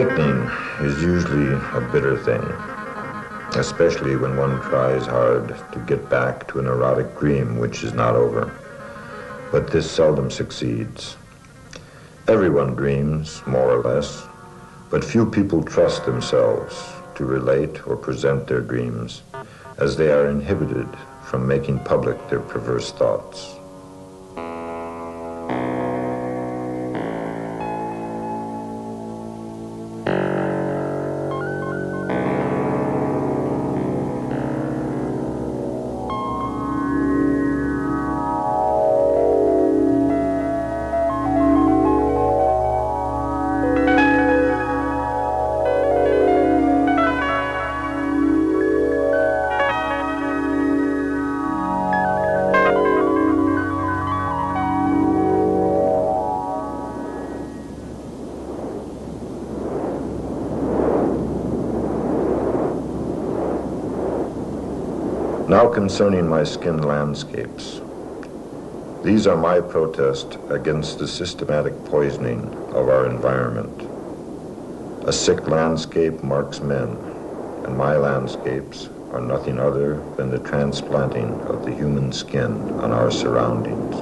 Awakening is usually a bitter thing, especially when one tries hard to get back to an erotic dream which is not over. But this seldom succeeds. Everyone dreams, more or less, but few people trust themselves to relate or present their dreams, as they are inhibited from making public their perverse thoughts. Now concerning my skin landscapes. These are my protest against the systematic poisoning of our environment. A sick landscape marks men, and my landscapes are nothing other than the transplanting of the human skin on our surroundings.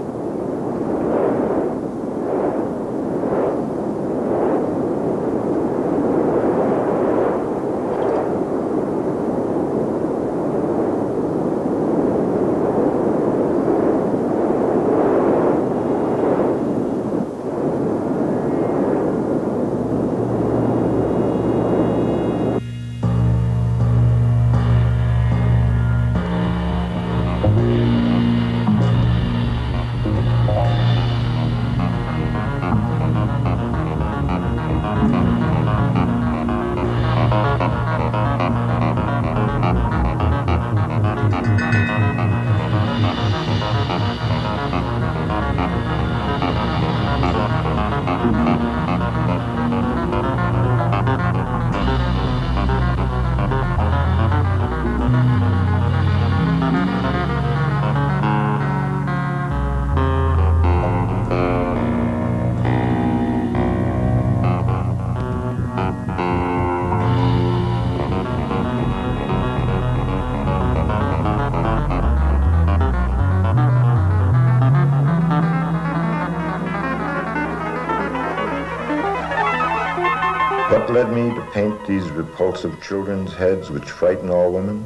What led me to paint these repulsive children's heads which frighten all women?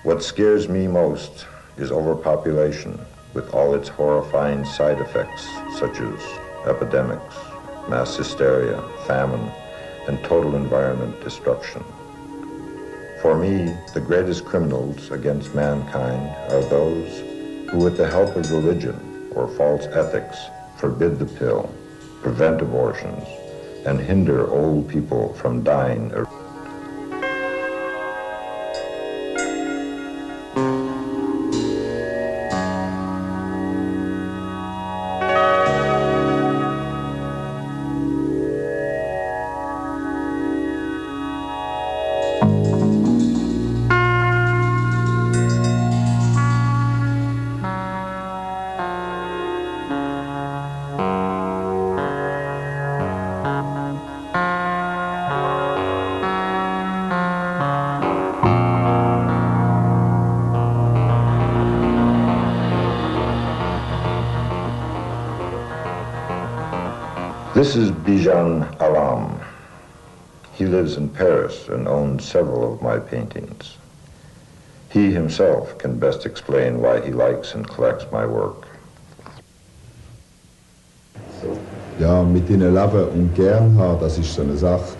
What scares me most is overpopulation with all its horrifying side effects such as epidemics, mass hysteria, famine, and total environment destruction. For me, the greatest criminals against mankind are those who, with the help of religion or false ethics, forbid the pill, prevent abortions, and hinder old people from dying. This is Bijan Alam. He lives in Paris and owns several of my paintings. He himself can best explain why he likes and collects my work. Ja, mit ihnen leben und gern haben, das ist so eine Sache.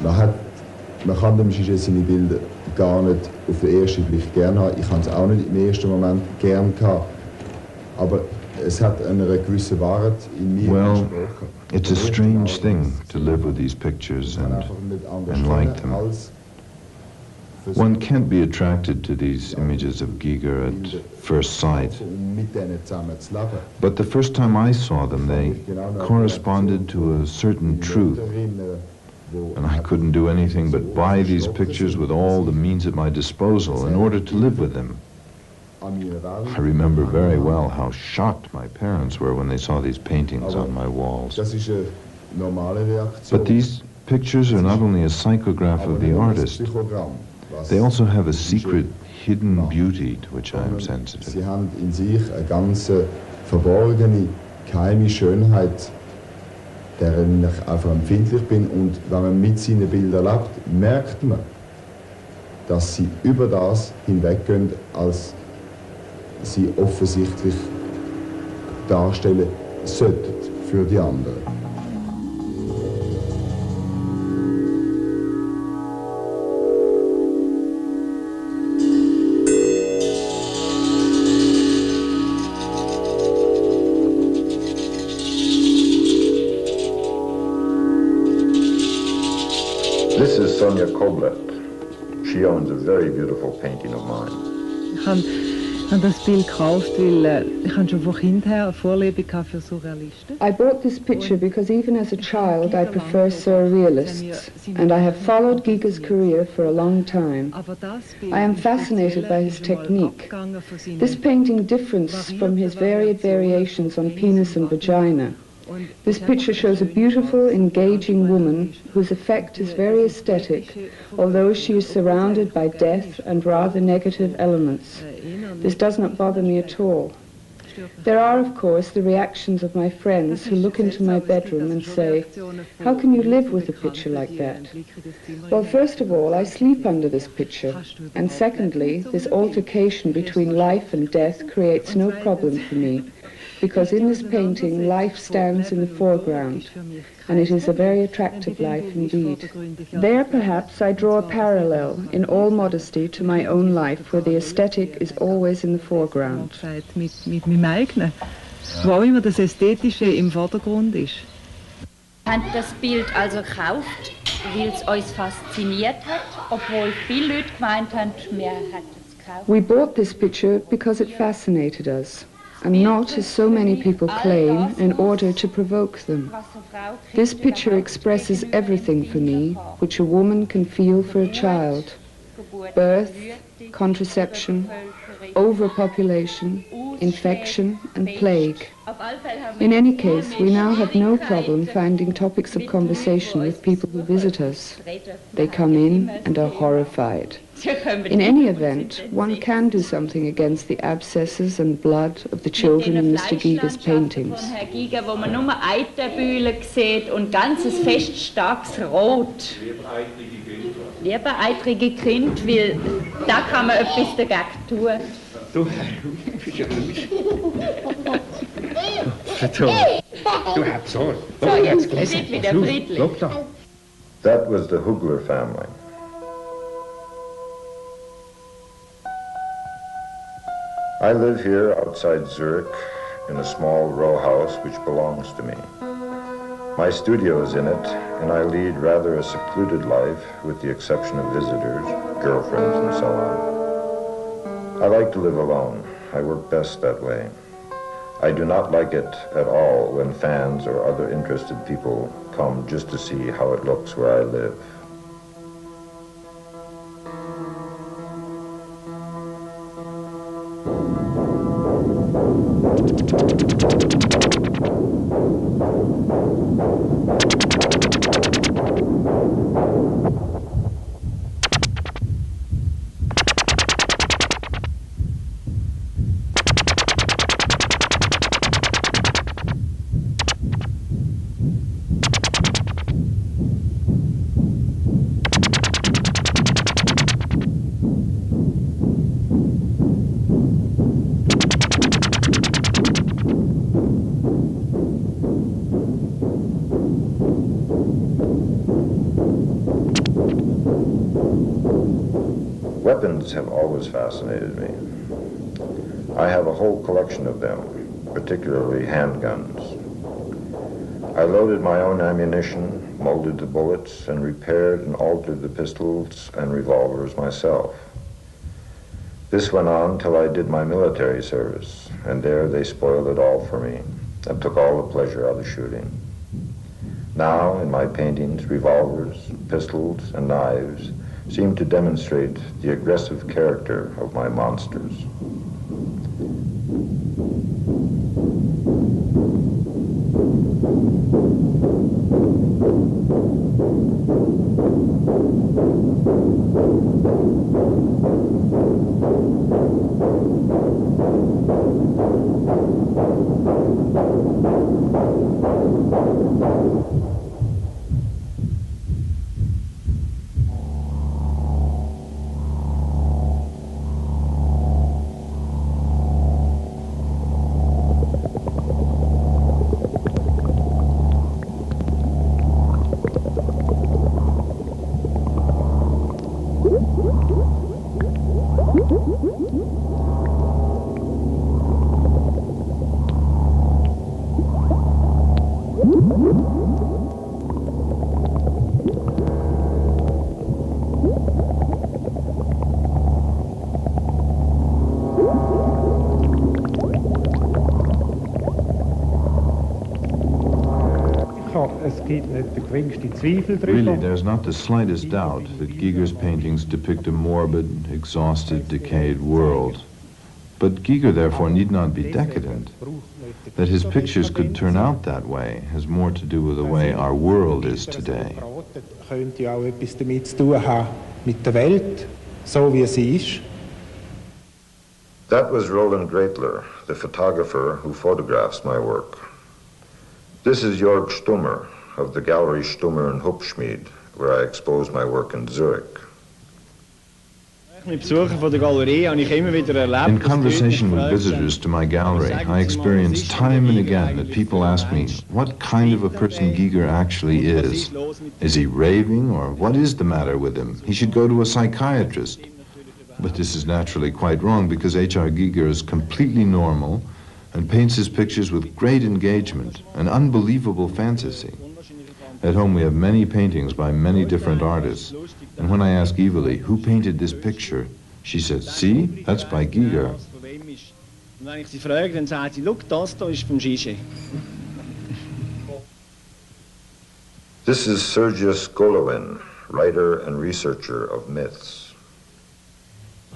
Man kann dem Sujet seine Bilder gar nicht auf den ersten Blick gern haben. Ich habe es auch nicht im ersten Moment gern gehabt. Aber es hat eine gewisse Wahrheit in mir gesprochen. It's a strange thing to live with these pictures and like them. One can't be attracted to these images of Giger at first sight. But the first time I saw them, they corresponded to a certain truth. And I couldn't do anything but buy these pictures with all the means at my disposal in order to live with them. I remember very well how shocked my parents were when they saw these paintings on my walls. normale Reaktion. But these pictures are not only a psychograph of the artist, they also have a secret, hidden beauty to which I am sensitive. Sie haben in sich eine ganz verborgene, geheime Schönheit, deren ich einfach empfindlich bin. Und wenn man mit seinen Bildern lebt, merkt man, dass sie über das hinweggehen, als sie offensichtlich darstellen sollten für die anderen. This is Sonia Koblet. She owns a very beautiful painting of mine. Ich habe das Bild gekauft, weil ich schon von Kind her eine Vorliebe für Surrealisten. I bought this picture because even as a child I prefer surrealists, and I have followed Giger's career for a long time. I am fascinated by his technique. This painting differs from his varied variations on penis and vagina. This picture shows a beautiful, engaging woman whose effect is very aesthetic, although she is surrounded by death and rather negative elements. This does not bother me at all. There are, of course, the reactions of my friends who look into my bedroom and say, "How can you live with a picture like that?" Well, first of all, I sleep under this picture, and secondly, this altercation between life and death creates no problem for me, because in this painting, life stands in the foreground, and it is a very attractive life indeed. There, perhaps, I draw a parallel, in all modesty, to my own life, where the aesthetic is always in the foreground. Mit meinem eigenen, wo auch immer das Ästhetische im Vordergrund ist. Wir haben das Bild also gekauft, weil es uns fasziniert hat, obwohl viele Leute gemeint haben, wir hätten es gekauft. We bought this picture because it fascinated us, and not, as so many people claim, in order to provoke them. This picture expresses everything for me which a woman can feel for a child: birth, contraception, overpopulation, infection and plague. In any case, we now have no problem finding topics of conversation with people who visit us. They come in and are horrified. In any event, one can do something against the abscesses and blood of the children in Mr. Giger's paintings. Von Herrn Giger, wo man nur Eiterbühlen sieht und ganzes fest starkes Rot. Lieber eitrige Kind, weil da kann man etwas dagegen tun. Du hast so. So, jetzt geht wieder friedlich. That was the Hugler family. I live here outside Zurich in a small row house which belongs to me. My studio is in it, and I lead rather a secluded life with the exception of visitors, girlfriends, and so on. I like to live alone. I work best that way. I do not like it at all when fans or other interested people come just to see how it looks where I live. Weapons have always fascinated me. I have a whole collection of them, particularly handguns. I loaded my own ammunition, molded the bullets, and repaired and altered the pistols and revolvers myself. This went on till I did my military service, and there they spoiled it all for me and took all the pleasure out of shooting. Now, in my paintings, revolvers, pistols, and knives seem to demonstrate the aggressive character of my monsters. Really, there's not the slightest doubt that Giger's paintings depict a morbid, exhausted, decayed world. But Giger, therefore, need not be decadent. That his pictures could turn out that way has more to do with the way our world is today. That was Roland Greitler, the photographer who photographs my work. This is Jörg Stummer of the Gallery Stummer in Hupschmied, where I expose my work in Zurich. In conversation with visitors to my gallery, I experience time and again that people ask me what kind of a person Giger actually is. Is he raving, or what is the matter with him? He should go to a psychiatrist. But this is naturally quite wrong, because H.R. Giger is completely normal and paints his pictures with great engagement, an unbelievable fantasy. At home we have many paintings by many different artists, and when I ask Evely, who painted this picture, she says, see, that's by Giger. This is Sergius Golovin, writer and researcher of myths.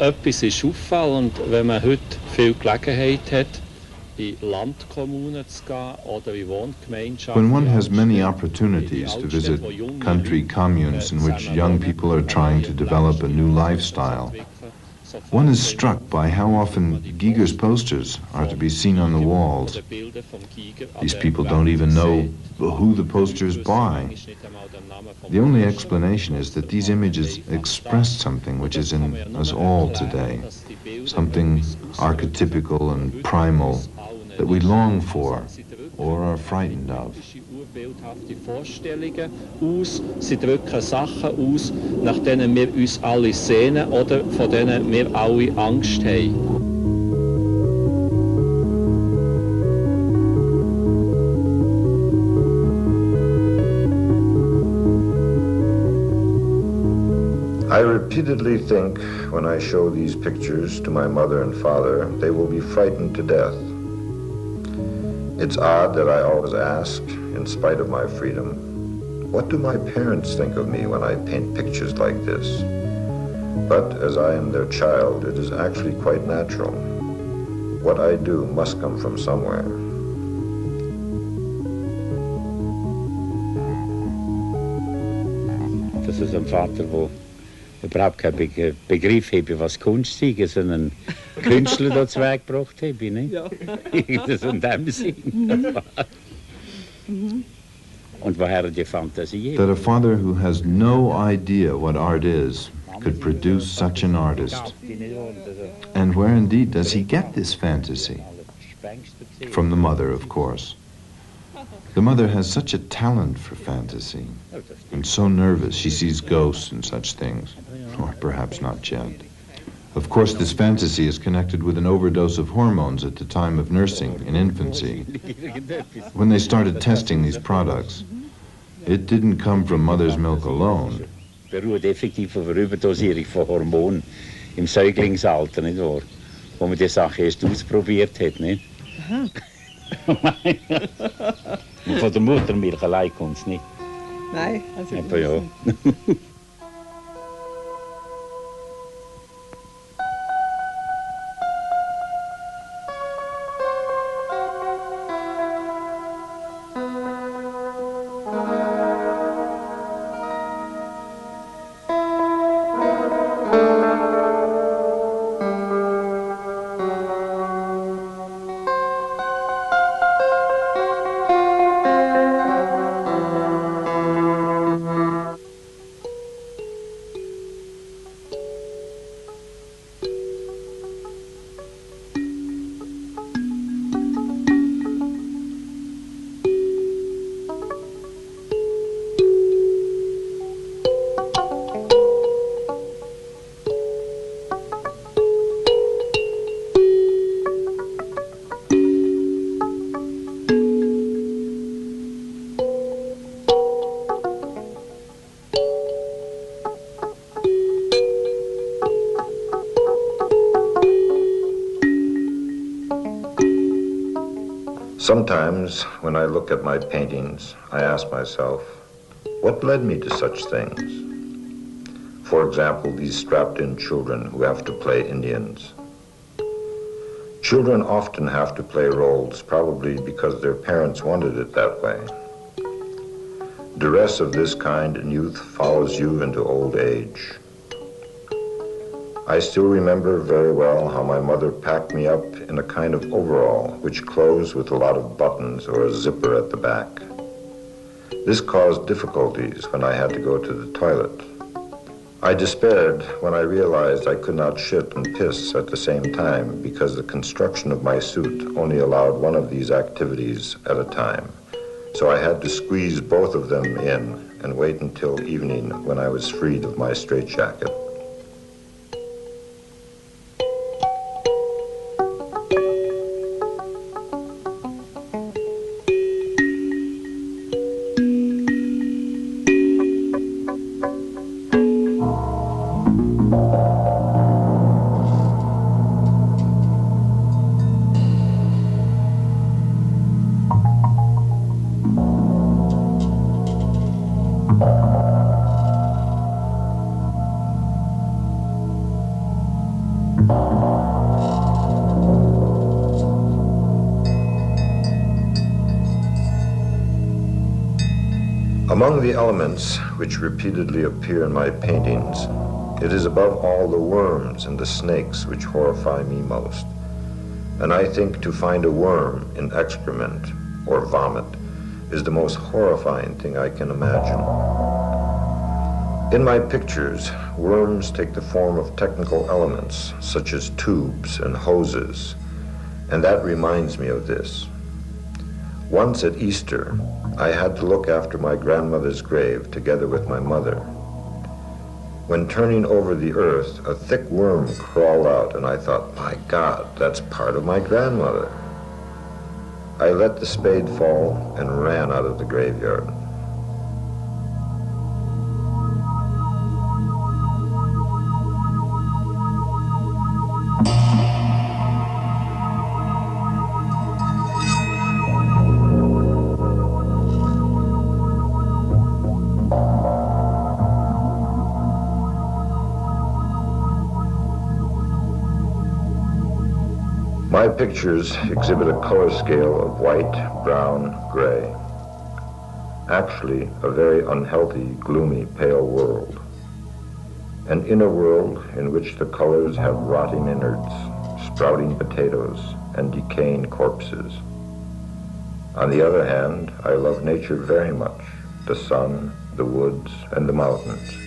Etwas ist auffallend, wenn man heute viel Gelegenheit hat, When one has many opportunities to visit country communes in which young people are trying to develop a new lifestyle, one is struck by how often Giger's posters are to be seen on the walls. These people don't even know who the poster is by. The only explanation is that these images express something which is in us all today, something archetypical and primal that we long for or are frightened of. Sie drücken Sachen aus, nach denen wir uns alle sehnen oder von denen wir alle Angst haben. I repeatedly think when I show these pictures to my mother and father, they will be frightened to death. It's odd that I always ask, in spite of my freedom, what do my parents think of me when I paint pictures like this? But as I am their child, it is actually quite natural. What I do must come from somewhere. Das ist ein Vater, der überhaupt keinen Begriff habe, was Kunst sei, sondern Künstler dazu weggebracht habe, nicht? Ja. Das in dem Sinn. Und woher die Fantasie? That a father who has no idea what art is could produce such an artist. And where indeed does he get this fantasy? From the mother, of course. The mother has such a talent for fantasy, and so nervous she sees ghosts and such things, or perhaps not yet. Of course, this fantasy is connected with an overdose of hormones at the time of nursing in infancy. When they started testing these products, it didn't come from mother's milk alone. Beruht effektiv auf einer Überdosierung von Hormonen im Säuglingsalter, nicht wahr? Wo man die Sache erst ausprobiert hat, nicht? Und von der Muttermilch allein kommt es nicht. Nein, also aber ja. Sometimes, when I look at my paintings, I ask myself, what led me to such things? For example, these strapped-in children who have to play Indians. Children often have to play roles, probably because their parents wanted it that way. Duress of this kind in youth follows you into old age. I still remember very well how my mother packed me up in a kind of overall, which closed with a lot of buttons or a zipper at the back. This caused difficulties when I had to go to the toilet. I despaired when I realized I could not shit and piss at the same time because the construction of my suit only allowed one of these activities at a time. So I had to squeeze both of them in and wait until evening when I was freed of my straitjacket. Among the elements which repeatedly appear in my paintings, it is above all the worms and the snakes which horrify me most. And I think to find a worm in excrement or vomit is the most horrifying thing I can imagine. In my pictures, worms take the form of technical elements such as tubes and hoses, and that reminds me of this. Once at Easter, I had to look after my grandmother's grave together with my mother. When turning over the earth, a thick worm crawled out, and I thought, my God, that's part of my grandmother. I let the spade fall and ran out of the graveyard. My pictures exhibit a color scale of white, brown, gray. Actually, a very unhealthy, gloomy, pale world. An inner world in which the colors have rotting innards, sprouting potatoes, and decaying corpses. On the other hand, I love nature very much, the sun, the woods, and the mountains.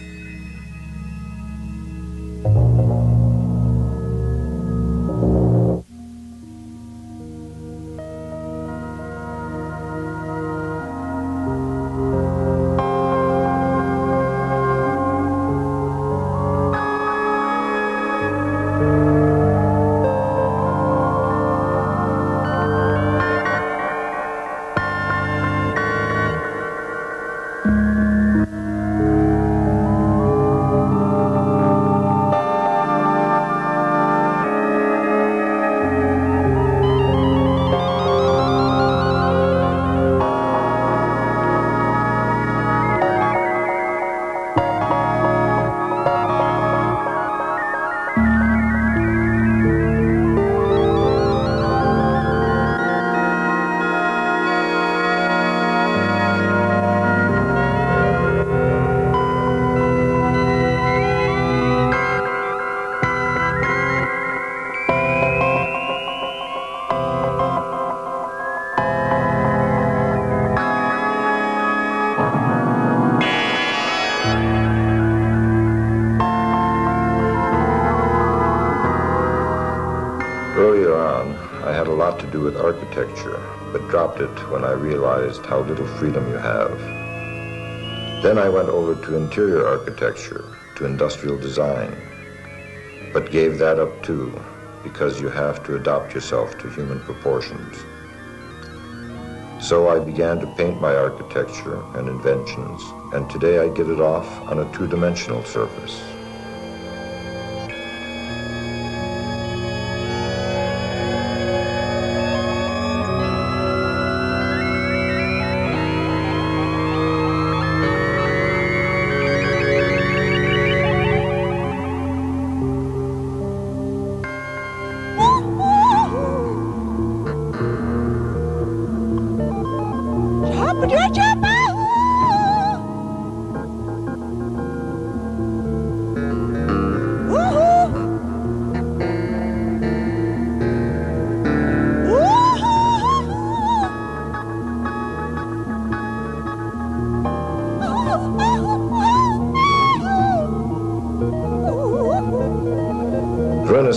Earlier on, I had a lot to do with architecture, but dropped it when I realized how little freedom you have. Then I went over to interior architecture, to industrial design, but gave that up too, because you have to adapt yourself to human proportions. So I began to paint my architecture and inventions, and today I get it off on a two-dimensional surface.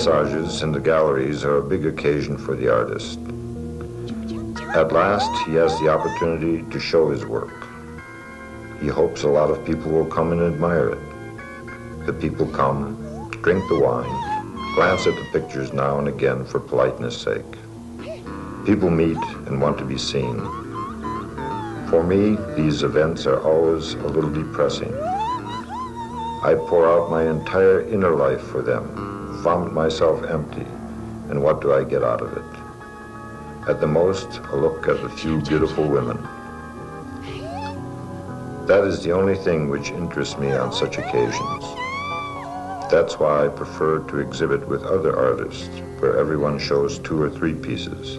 vernissages in the galleries are a big occasion for the artist. At last, he has the opportunity to show his work. He hopes a lot of people will come and admire it. The people come, drink the wine, glance at the pictures now and again for politeness' sake. People meet and want to be seen. For me, these events are always a little depressing. I pour out my entire inner life for them, vomit myself empty, and what do I get out of it? At the most, a look at a few beautiful women. That is the only thing which interests me on such occasions. That's why I prefer to exhibit with other artists, where everyone shows 2 or 3 pieces.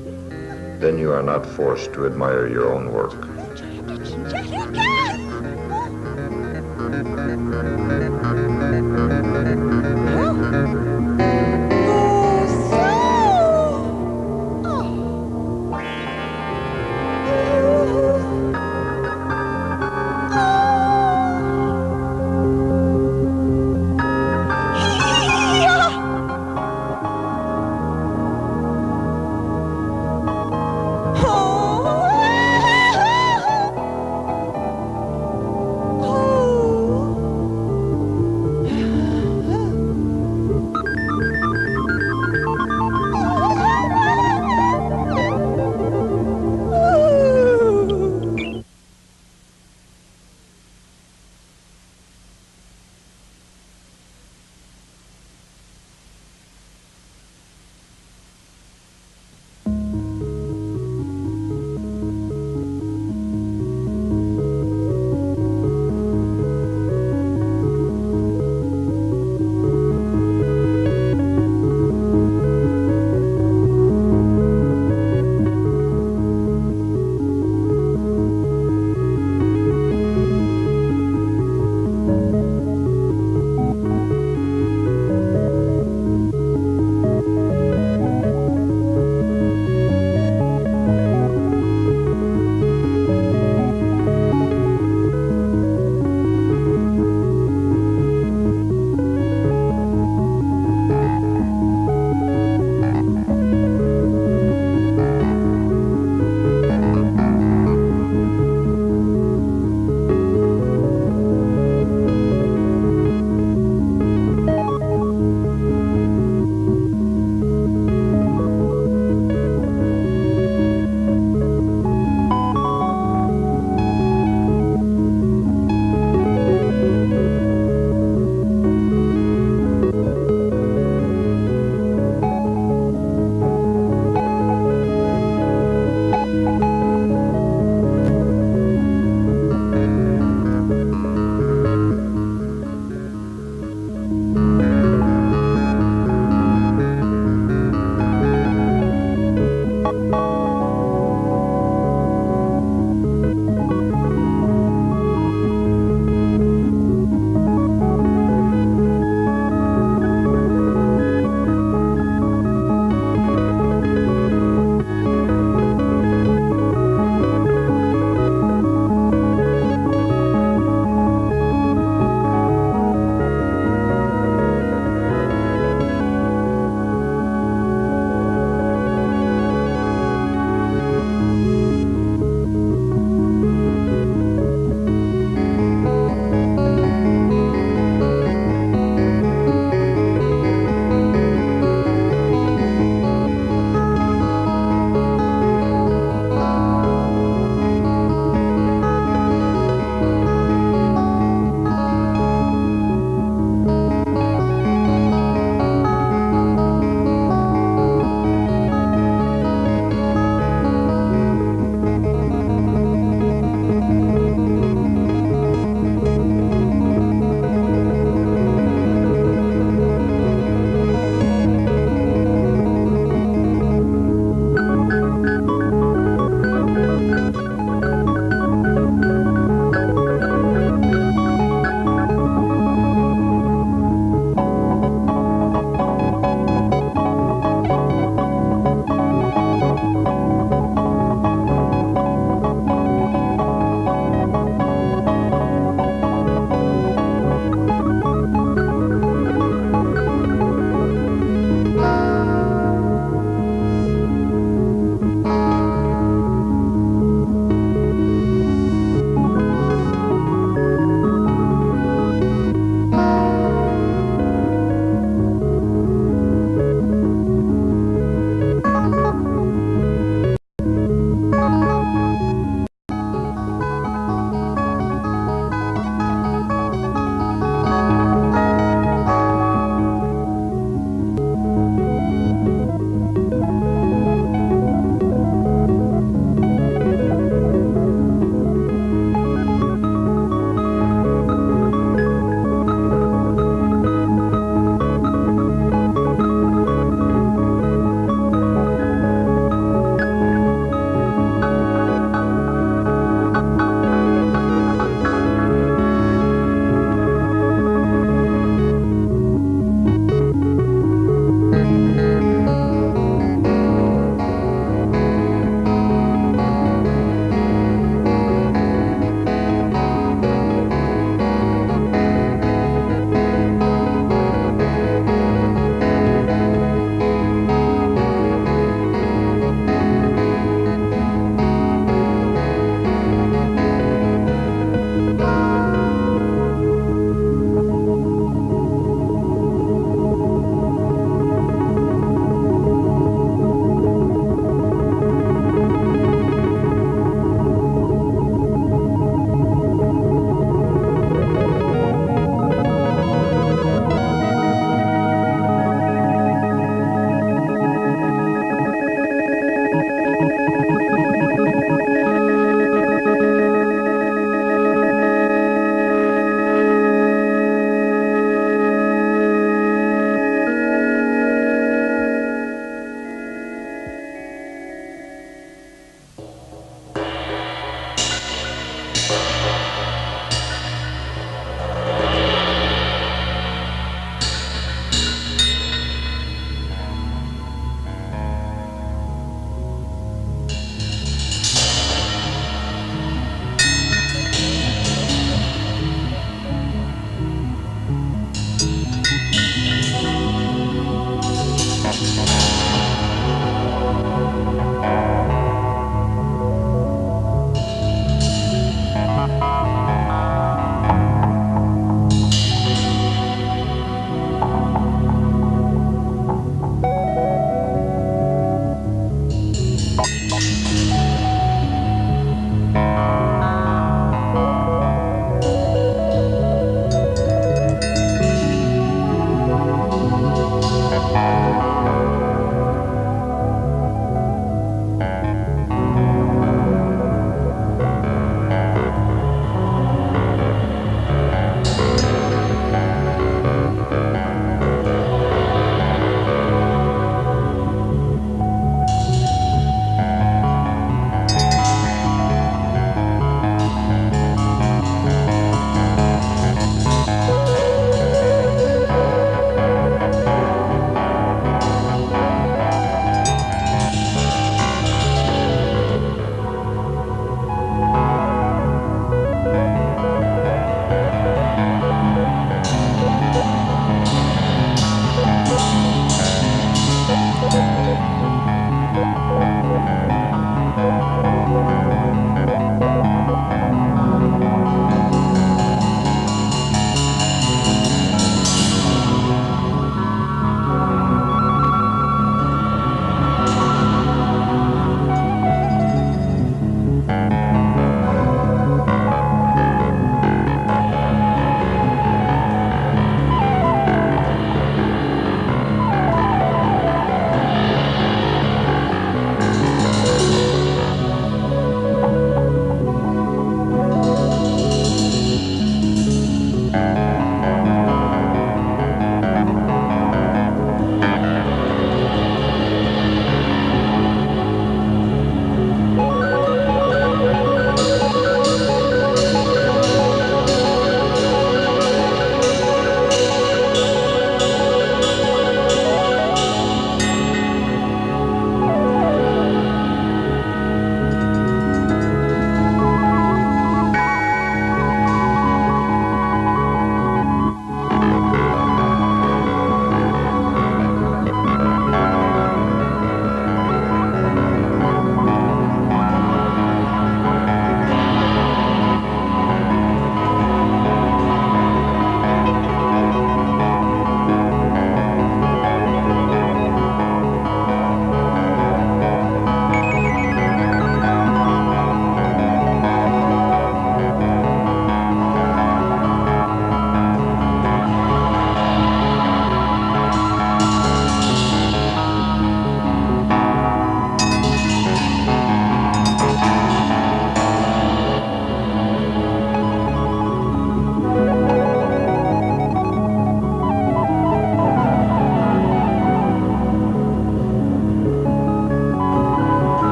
Then you are not forced to admire your own work.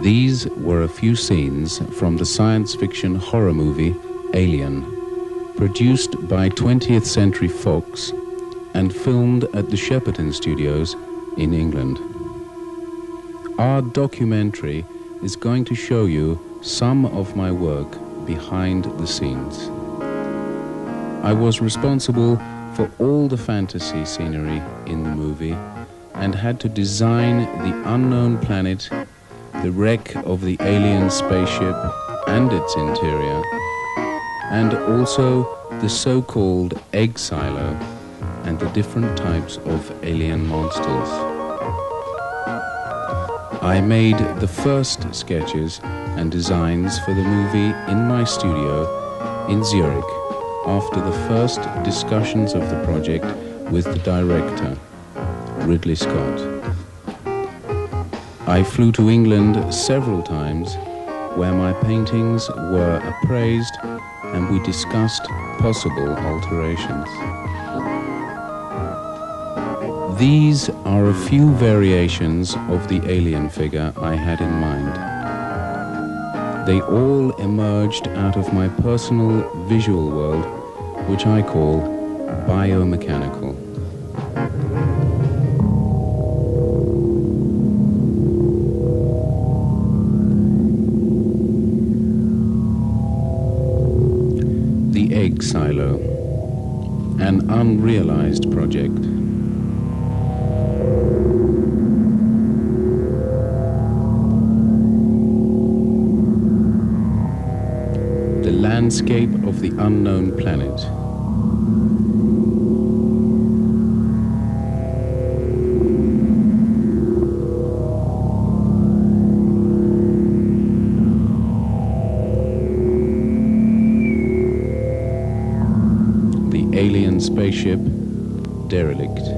These were a few scenes from the science fiction horror movie Alien, produced by 20th Century Fox and filmed at the Shepperton Studios in England. Our documentary is going to show you some of my work behind the scenes. I was responsible for all the fantasy scenery in the movie and had to design the unknown planet, the wreck of the alien spaceship and its interior, and also the so-called egg silo and the different types of alien monsters. I made the first sketches and designs for the movie in my studio in Zurich after the first discussions of the project with the director, Ridley Scott. I flew to England several times where my paintings were appraised and we discussed possible alterations. These are a few variations of the alien figure I had in mind. They all emerged out of my personal visual world, which I call biomechanical. The Egg Silo, an unrealized project. The landscape of the unknown planet. The alien spaceship, derelict.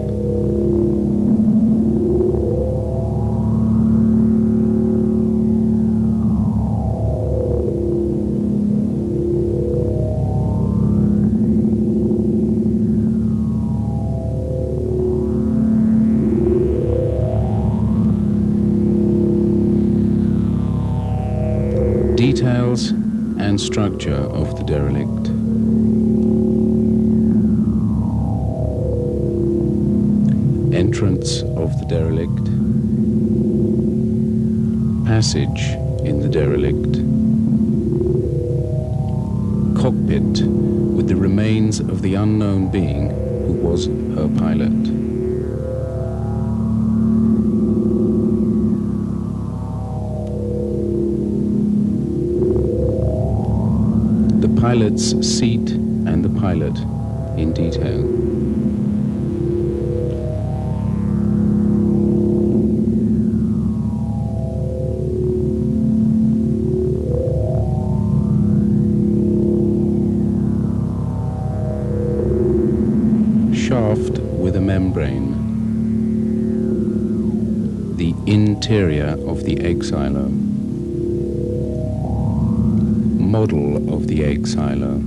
Details and structure of the derelict. Entrance of the derelict. Passage in the derelict. Cockpit with the remains of the unknown being who was her pilot. Pilot's seat and the pilot in detail. Shaft with a membrane. The interior of the egg silo. Model of the egg silo.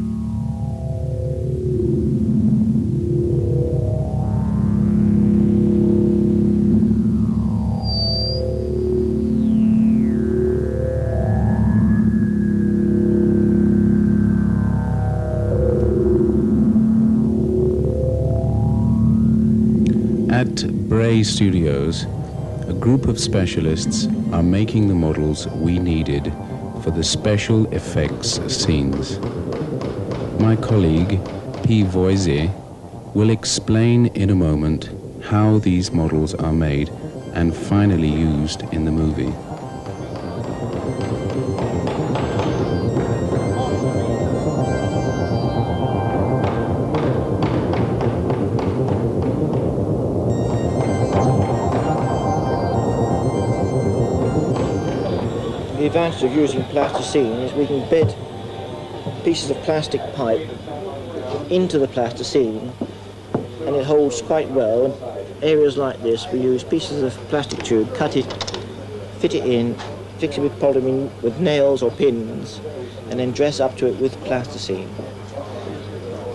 At Bray Studios, a group of specialists are making the models we needed for the special effects scenes. My colleague, P. Voise, will explain in a moment how these models are made and finally used in the movie. The advantage of using plasticine is we can bed pieces of plastic pipe into the plasticine and it holds quite well. Areas like this we use pieces of plastic tube, cut it, fit it in, fix it with polyamine with nails or pins and then dress up to it with plasticine.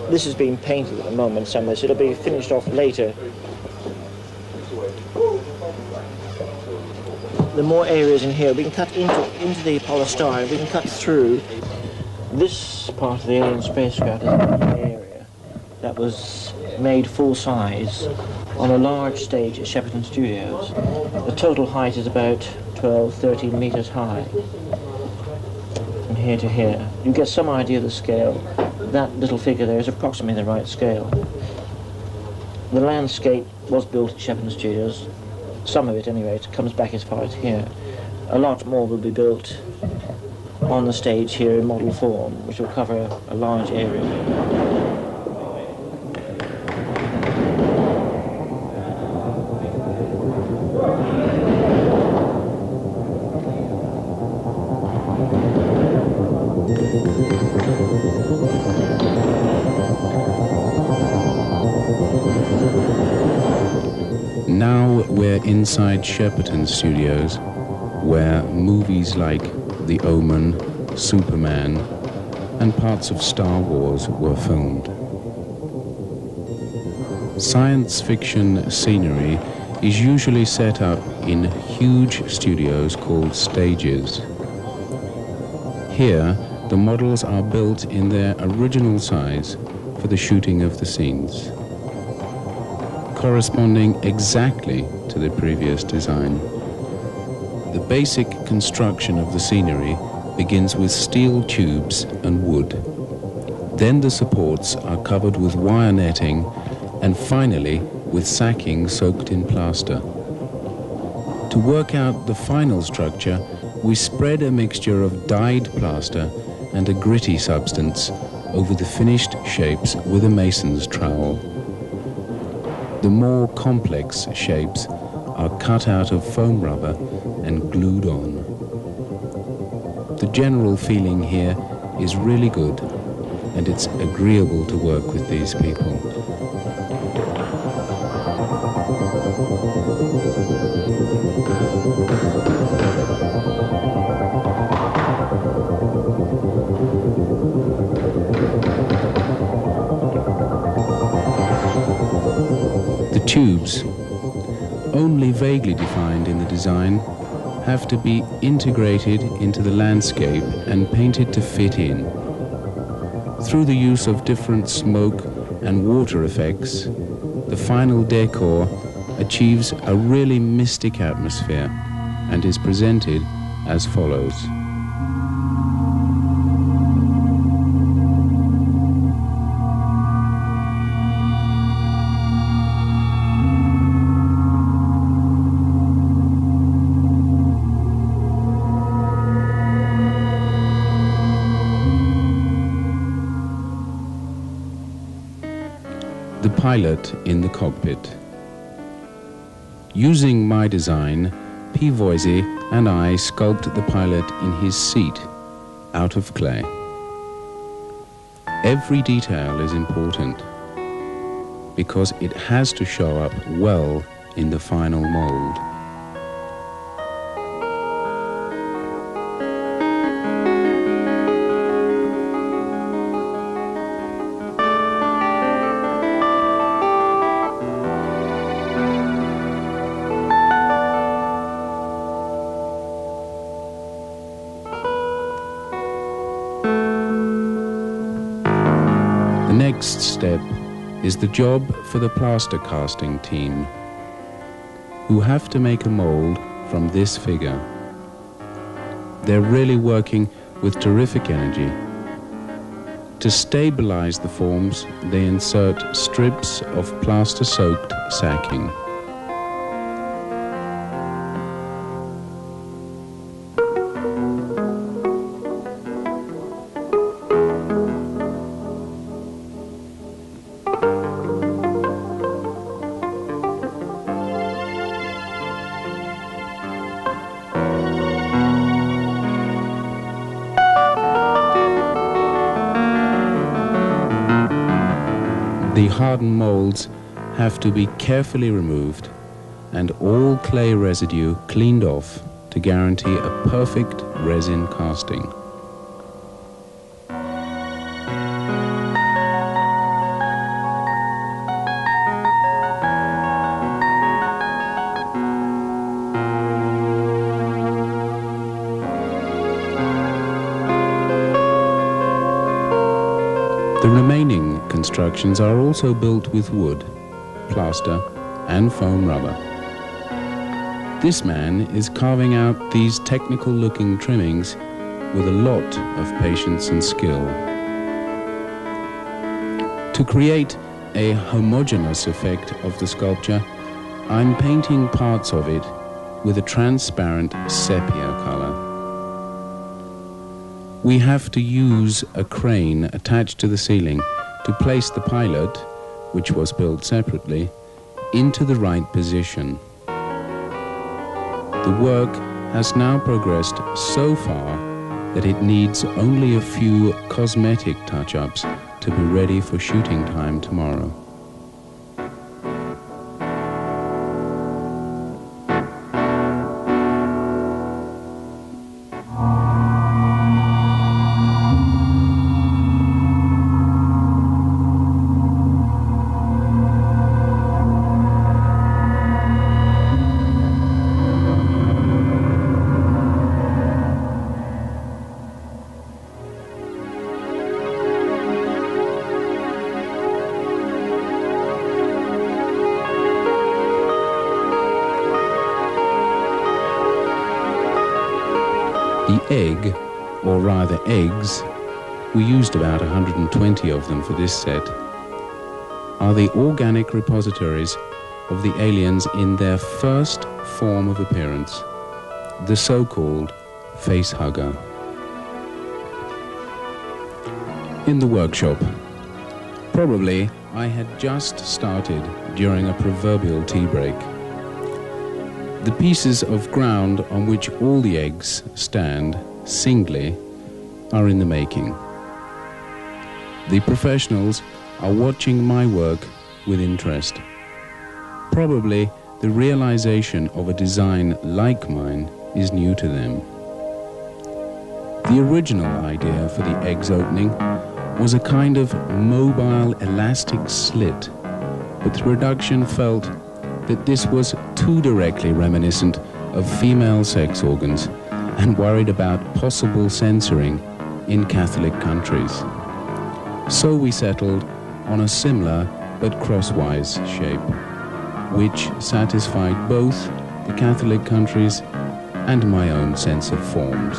This is being painted at the moment somewhere, so it'll be finished off later. the more areas in here. We can cut into the polystyrene, we can cut through. This part of the alien spacecraft is an area that was made full size on a large stage at Shepperton Studios. The total height is about 12, 13 meters high from here to here. You get some idea of the scale. That little figure there is approximately the right scale. The landscape was built at Shepperton Studios. Some of it, anyway, it comes back as far as here. A lot more will be built on the stage here in model form, which will cover a large area. Now we're inside Shepperton Studios, where movies like The Omen, Superman, and parts of Star Wars were filmed. Science fiction scenery is usually set up in huge studios called stages. Here, the models are built in their original size for the shooting of the scenes, corresponding exactly to the previous design. The basic construction of the scenery begins with steel tubes and wood. Then the supports are covered with wire netting and finally with sacking soaked in plaster. To work out the final structure, we spread a mixture of dyed plaster and a gritty substance over the finished shapes with a mason's trowel. The more complex shapes are cut out of foam rubber and glued on. The general feeling here is really good, and it's agreeable to work with these people. The tubes, only vaguely defined in the design, have to be integrated into the landscape and painted to fit in. Through the use of different smoke and water effects, the final decor achieves a really mystic atmosphere and is presented as follows. The pilot in the cockpit. Using my design, P. Voisey and I sculpt the pilot in his seat, out of clay. Every detail is important, because it has to show up well in the final mold. The next step is the job for the plaster casting team, who have to make a mold from this figure. They're really working with terrific energy. To stabilize the forms, they insert strips of plaster-soaked sacking. The hardened molds have to be carefully removed and all clay residue cleaned off to guarantee a perfect resin casting. The remaining constructions are also built with wood, plaster and foam rubber. This man is carving out these technical-looking trimmings with a lot of patience and skill. To create a homogeneous effect of the sculpture, I'm painting parts of it with a transparent sepia color. We have to use a crane attached to the ceiling to place the pilot, which was built separately, into the right position. The work has now progressed so far that it needs only a few cosmetic touch-ups to be ready for shooting time tomorrow. The egg, or rather eggs, we used about 120 of them for this set, are the organic repositories of the aliens in their first form of appearance, the so-called facehugger. In the workshop, probably I had just started during a proverbial tea break. The pieces of ground on which all the eggs stand singly are in the making. The professionals are watching my work with interest. Probably the realization of a design like mine is new to them. The original idea for the egg's opening was a kind of mobile elastic slit, but the production felt that this was too directly reminiscent of female sex organs and worried about possible censoring in Catholic countries. So we settled on a similar but crosswise shape, which satisfied both the Catholic countries and my own sense of forms.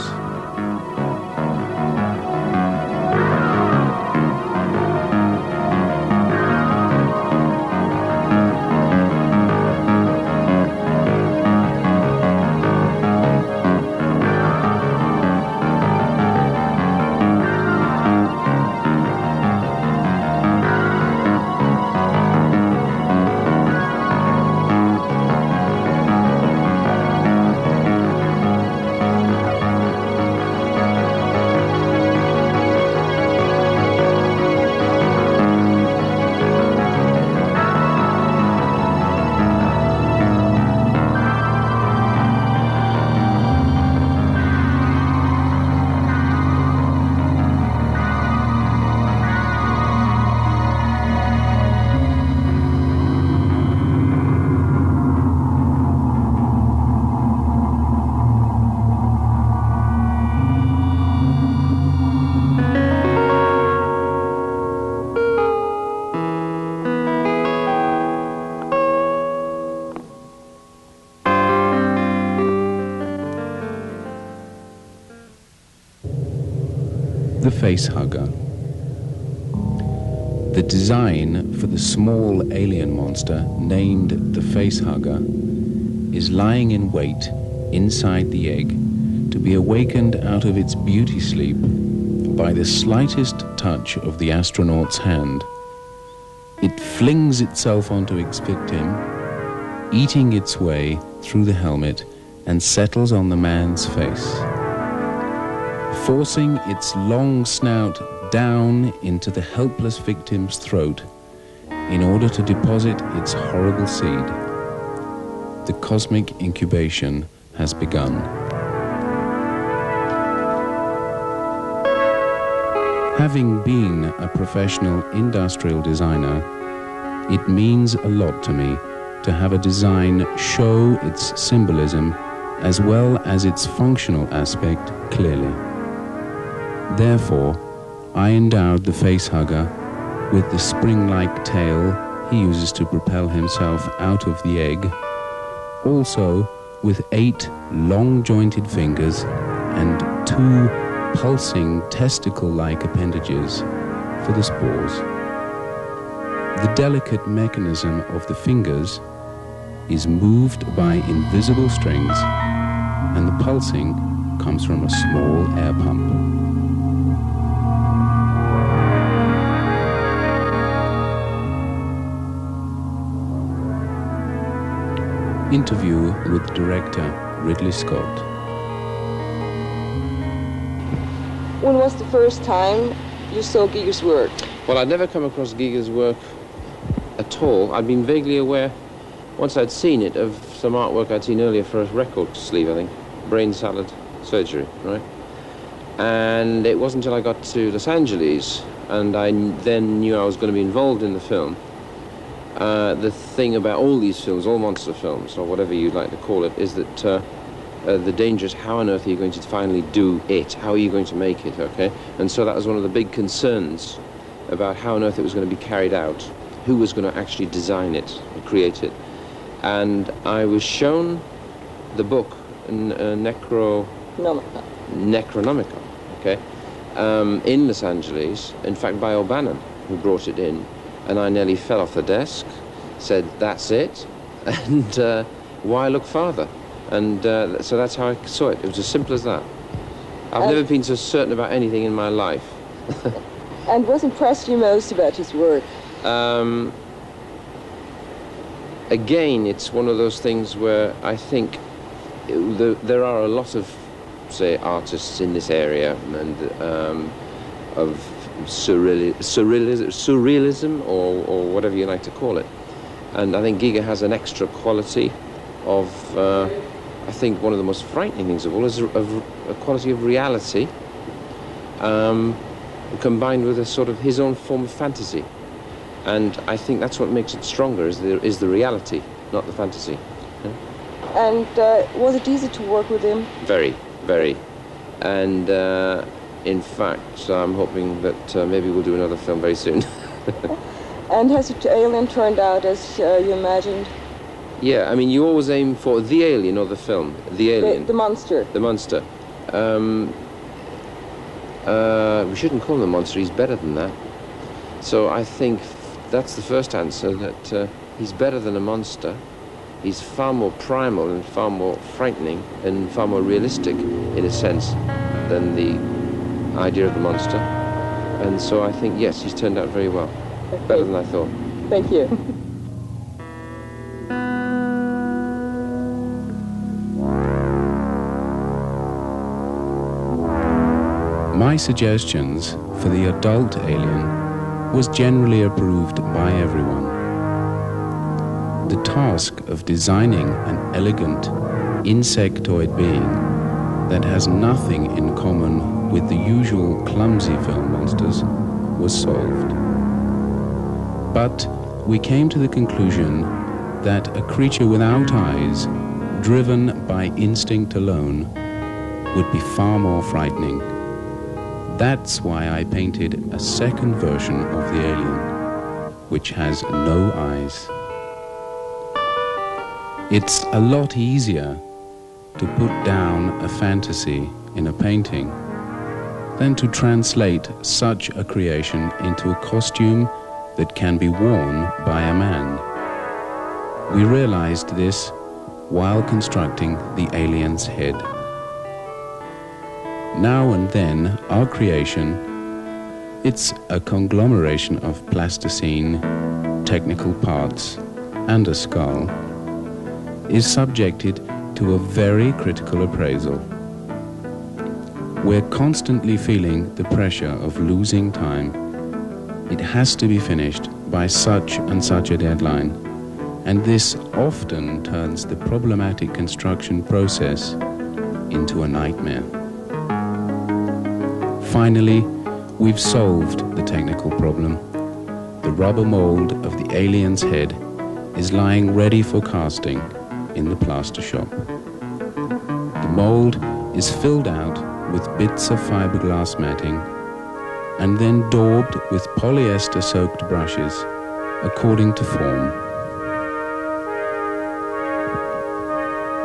The facehugger. The design for the small alien monster named the facehugger is lying in wait inside the egg to be awakened out of its beauty sleep by the slightest touch of the astronaut's hand. It flings itself onto its victim, eating its way through the helmet, and settles on the man's face, forcing its long snout down into the helpless victim's throat in order to deposit its horrible seed. The cosmic incubation has begun. Having been a professional industrial designer, it means a lot to me to have a design show its symbolism as well as its functional aspect clearly. Therefore, I endowed the facehugger with the spring-like tail he uses to propel himself out of the egg, also with 8 long-jointed fingers and 2 pulsing testicle-like appendages for the spores. The delicate mechanism of the fingers is moved by invisible strings, and the pulsing comes from a small air pump. Interview with director Ridley Scott. When was the first time you saw Giger's work? Well, I'd never come across Giger's work at all. I'd been vaguely aware, once I'd seen it, of some artwork I'd seen earlier for a record sleeve, I think. Brain Salad Surgery, right? And it wasn't until I got to Los Angeles and I then knew I was going to be involved in the film. The thing about all these films, all monster films, or whatever you'd like to call it, is that the danger is how on earth are you going to finally do it? How are you going to make it, okay? And so that was one of the big concerns about how on earth it was going to be carried out, who was going to actually design it, create it. And I was shown the book, Necronomicon, okay, in Los Angeles, in fact by O'Bannon, who brought it in. And I nearly fell off the desk, said, that's it, and why look farther? And so that's how I saw it. It was as simple as that. I've never been so certain about anything in my life. And what impressed you most about his work? Again, it's one of those things where I think there are a lot of, say, artists in this area and of surrealism or whatever you like to call it. And I think Giger has an extra quality of, I think one of the most frightening things of all is a quality of reality combined with a sort of his own form of fantasy. And I think that's what makes it stronger, is the reality, not the fantasy. Yeah? And was it easy to work with him? Very, very. And in fact, I'm hoping that maybe we'll do another film very soon. And has Alien turned out as you imagined? Yeah, I mean, you always aim for the alien or the film. The alien. The monster. The monster. We shouldn't call him the monster, he's better than that. So I think that's the first answer, that he's better than a monster. He's far more primal and far more frightening and far more realistic, in a sense, than the idea of the monster. And so I think, yes, he's turned out very well. Okay. Better than I thought. Thank you. My suggestions for the adult alien was generally approved by everyone. The task of designing an elegant insectoid being that has nothing in common with the usual clumsy film monsters was solved. But we came to the conclusion that a creature without eyes, driven by instinct alone, would be far more frightening. That's why I painted a second version of the alien, which has no eyes. It's a lot easier to put down a fantasy in a painting than to translate such a creation into a costume that can be worn by a man. We realized this while constructing the alien's head. Now and then, our creation, it's a conglomeration of plasticine, technical parts, and a skull, is subjected to a very critical appraisal. We're constantly feeling the pressure of losing time. It has to be finished by such and such a deadline, and this often turns the problematic construction process into a nightmare. Finally, we've solved the technical problem. The rubber mold of the alien's head is lying ready for casting in the plaster shop. The mold is filled out with bits of fiberglass matting, and then daubed with polyester-soaked brushes according to form.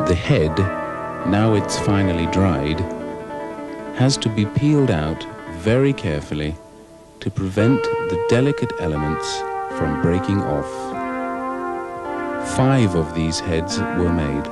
The head, now it's finally dried, has to be peeled out very carefully to prevent the delicate elements from breaking off. 5 of these heads were made.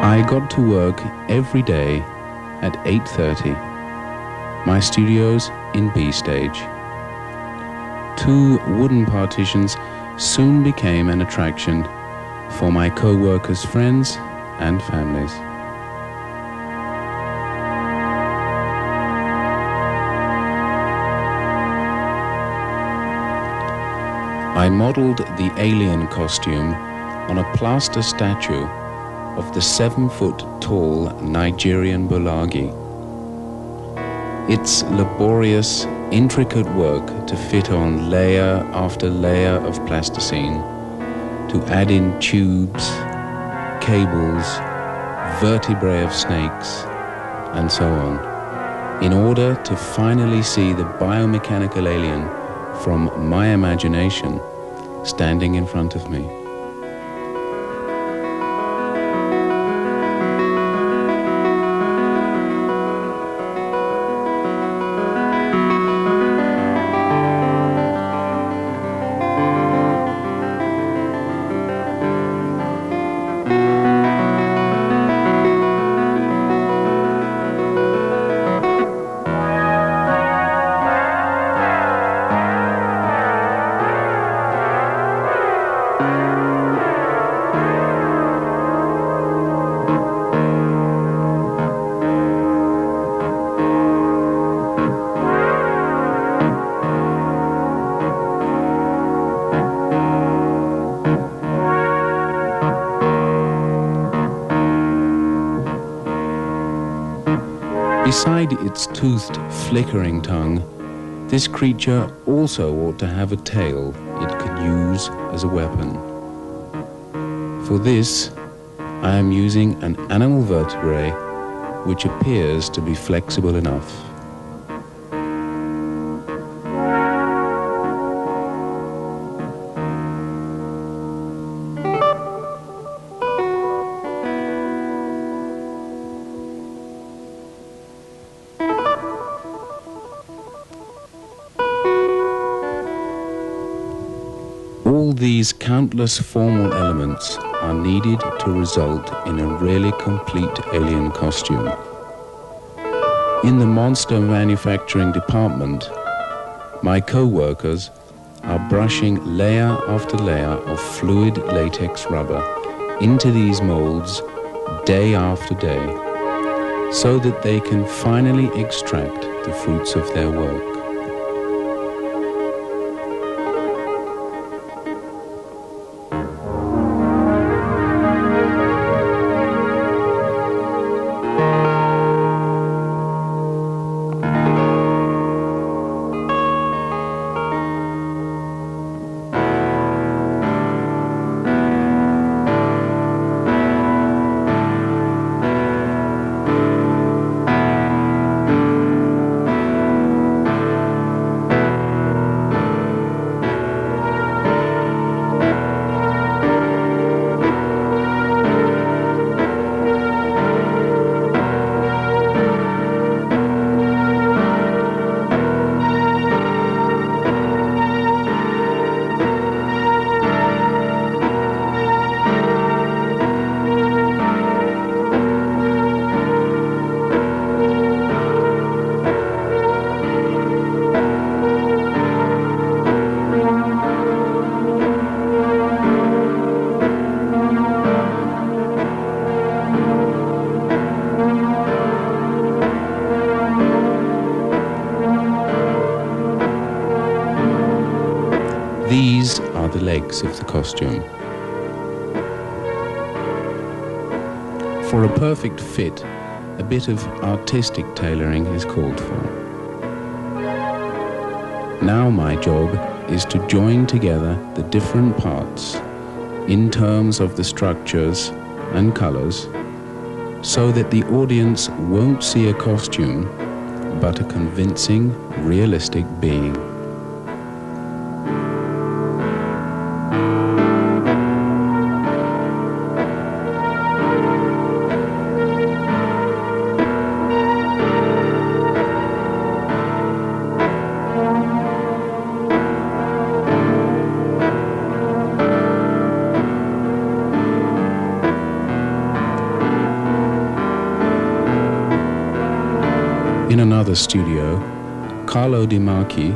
I got to work every day at 8:30. My studio's in B stage. 2 wooden partitions soon became an attraction for my co-workers' friends and families. I modeled the alien costume on a plaster statue of the 7-foot-tall Nigerian Bulagi. It's laborious, intricate work to fit on layer after layer of plasticine, to add in tubes, cables, vertebrae of snakes, and so on, in order to finally see the biomechanical alien from my imagination standing in front of me. Beside its toothed, flickering tongue, this creature also ought to have a tail it could use as a weapon. For this, I am using an animal vertebrae which appears to be flexible enough. All these countless formal elements are needed to result in a really complete alien costume. In the monster manufacturing department, my co-workers are brushing layer after layer of fluid latex rubber into these molds day after day, so that they can finally extract the fruits of their work. legs of the costume. For a perfect fit, a bit of artistic tailoring is called for. Now my job is to join together the different parts in terms of the structures and colors so that the audience won't see a costume but a convincing, realistic being. In another studio, Carlo Di Marchi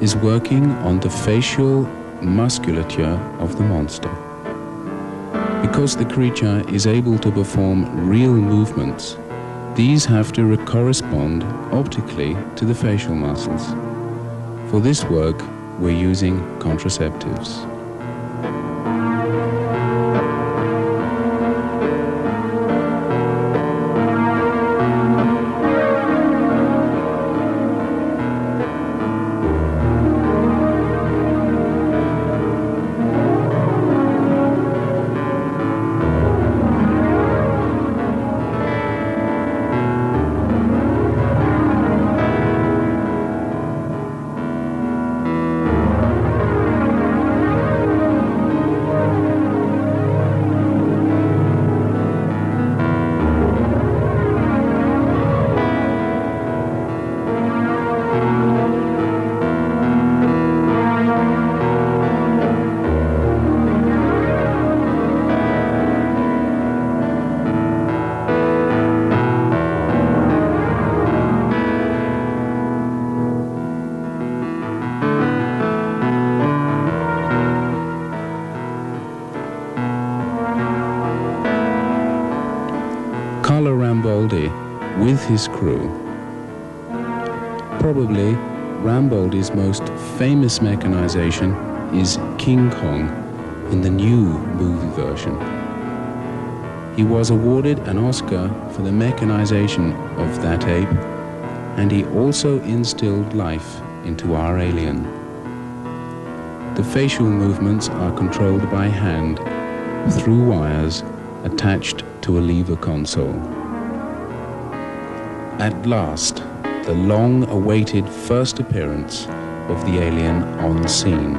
is working on the facial musculature of the monster. Because the creature is able to perform real movements, these have to correspond optically to the facial muscles. For this work, we're using contraceptives. Carlo Rambaldi with his crew. Probably Rambaldi's most famous mechanization is King Kong in the new movie version. He was awarded an Oscar for the mechanization of that ape, and he also instilled life into our alien. The facial movements are controlled by hand through wires attached to a lever console. At last, the long-awaited first appearance of the alien on scene.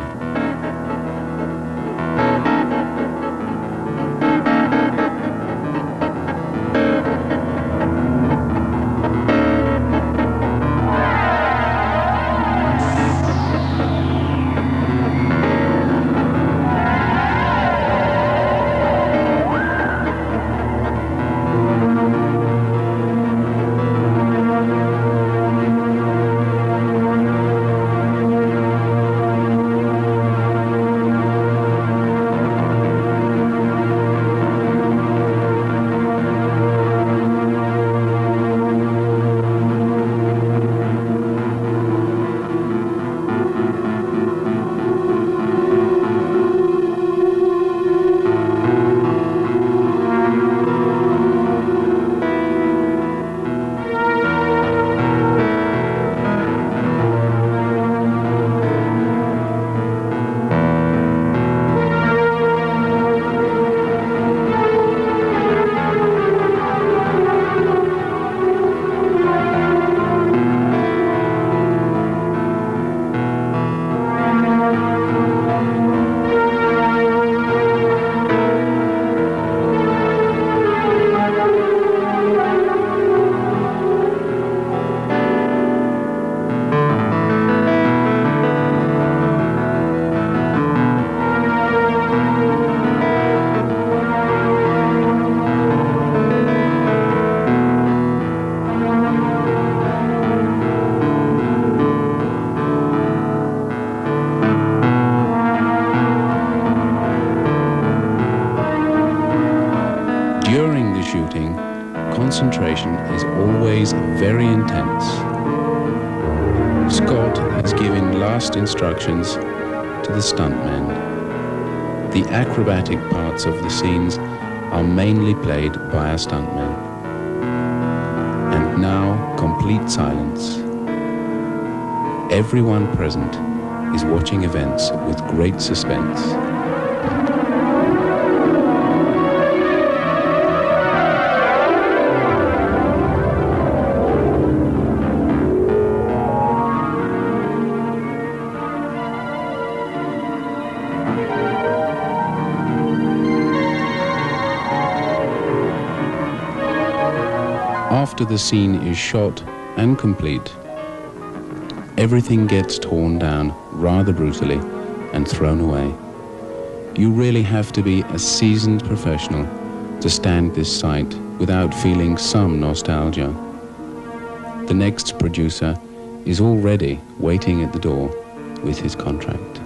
During the shooting, concentration is always very intense. Scott is giving last instructions to the stuntmen. The acrobatic parts of the scenes are mainly played by a stuntman. And now, complete silence. Everyone present is watching events with great suspense. After the scene is shot and complete, everything gets torn down rather brutally and thrown away. You really have to be a seasoned professional to stand this sight without feeling some nostalgia. The next producer is already waiting at the door with his contract.